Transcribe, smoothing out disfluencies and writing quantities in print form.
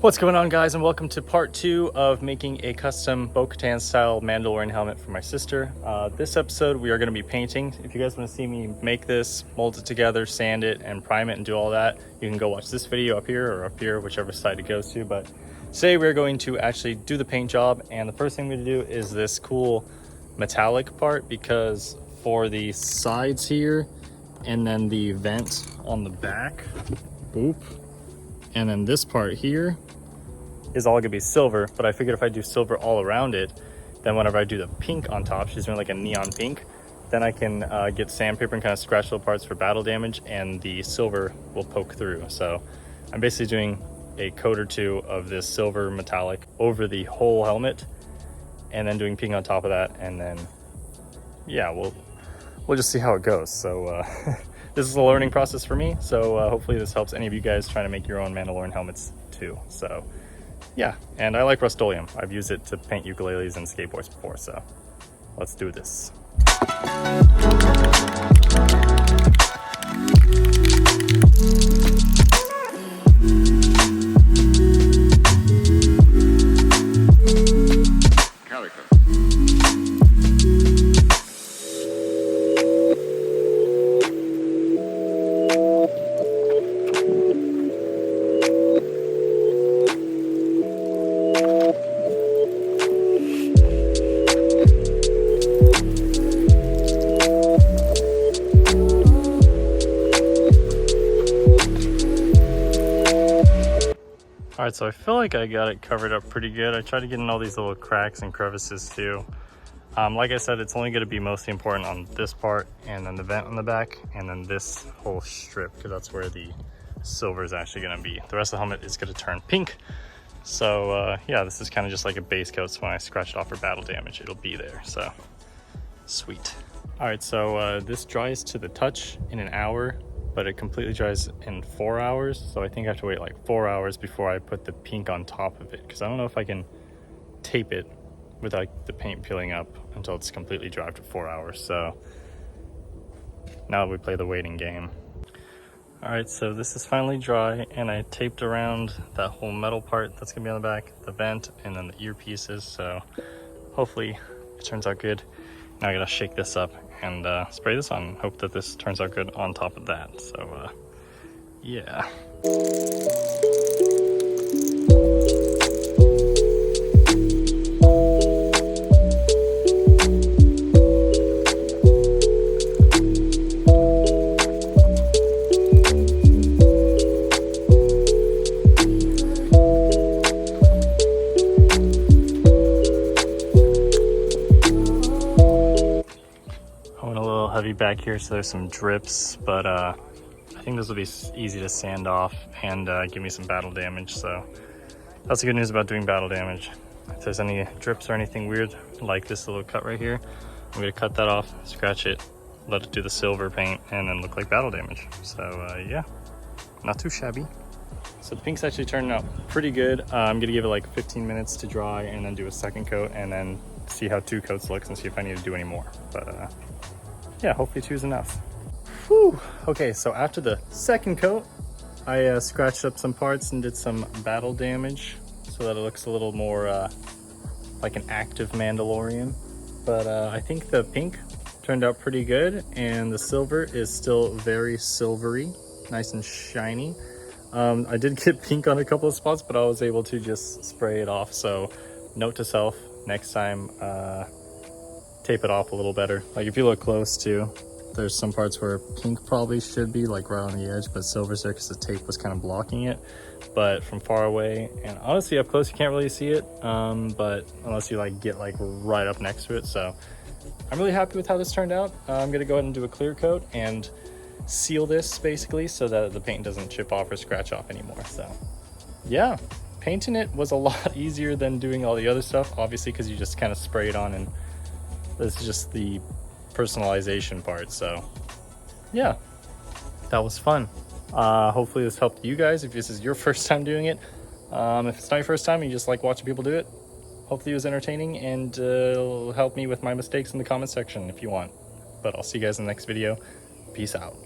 What's going on, guys, and welcome to part 2 of making a custom Bo-Katan style Mandalorian helmet for my sister. This episode we are going to be painting. If you guys want to see me make this, mold it together, sand it, and prime it and do all that, you can go watch this video up here or up here, whichever side it goes to. But today we're going to actually do the paint job, and the first thing we're going to do is this cool metallic part, because for the sides here and then the vent on the back, boop, and then this part here is all gonna be silver. But I figured if I do silver all around it, then whenever I do the pink on top, she's doing like a neon pink, then I can get sandpaper and kind of scratch little parts for battle damage, and the silver will poke through. So I'm basically doing a coat or two of this silver metallic over the whole helmet, and then doing pink on top of that, and then yeah, we'll just see how it goes. So this is a learning process for me, so hopefully this helps any of you guys trying to make your own Mandalorian helmets too. So yeah, and I like Rust-Oleum. I've used it to paint ukuleles and skateboards before, so let's do this. All right, so I feel like I got it covered up pretty good. I tried to get in all these little cracks and crevices too. Like I said, it's only going to be mostly important on this part, and then the vent on the back, and then this whole strip, because that's where the silver is actually going to be. The rest of the helmet is going to turn pink. So yeah, this is kind of just like a base coat, so when I scratch it off for battle damage, it'll be there. So sweet. All right, so this dries to the touch in an hour, but it completely dries in 4 hours. So I think I have to wait like 4 hours before I put the pink on top of it, because I don't know if I can tape it without the paint peeling up until it's completely dry for 4 hours. So now we play the waiting game. All right, so this is finally dry, and I taped around that whole metal part that's gonna be on the back, the vent, and then the earpieces. So hopefully it turns out good. Now I gotta shake this up and spray this on, hope that this turns out good on top of that. So yeah. Heavy back here, so there's some drips, but I think this will be easy to sand off and give me some battle damage. So that's the good news about doing battle damage. If there's any drips or anything weird like this little cut right here, I'm gonna cut that off, scratch it, let it do the silver paint, and then look like battle damage. So yeah, not too shabby. So the pink's actually turning out pretty good. I'm gonna give it like 15 minutes to dry and then do a second coat, and then see how 2 coats looks and see if I need to do any more. But yeah, hopefully 2 is enough. Whew. Okay, so after the second coat, I scratched up some parts and did some battle damage so that it looks a little more like an active Mandalorian. But I think the pink turned out pretty good, and the silver is still very silvery, nice and shiny. I did get pink on a couple of spots, but I was able to just spray it off. So note to self, next time, tape it off a little better. Like if you look close too, there's some parts where pink probably should be like right on the edge, but silver's there because the tape was kind of blocking it. But from far away, and honestly up close, you can't really see it, but unless you like get like right up next to it. So I'm really happy with how this turned out. I'm gonna go ahead and do a clear coat and seal this basically so that the paint doesn't chip off or scratch off anymore. So yeah, painting it was a lot easier than doing all the other stuff, obviously, because you just kind of spray it on, and this is just the personalization part. So yeah, that was fun. Hopefully this helped you guys if this is your first time doing it. If it's not your first time and you just like watching people do it, hopefully it was entertaining, and it'll help me with my mistakes in the comment section if you want. But I'll see you guys in the next video. Peace out.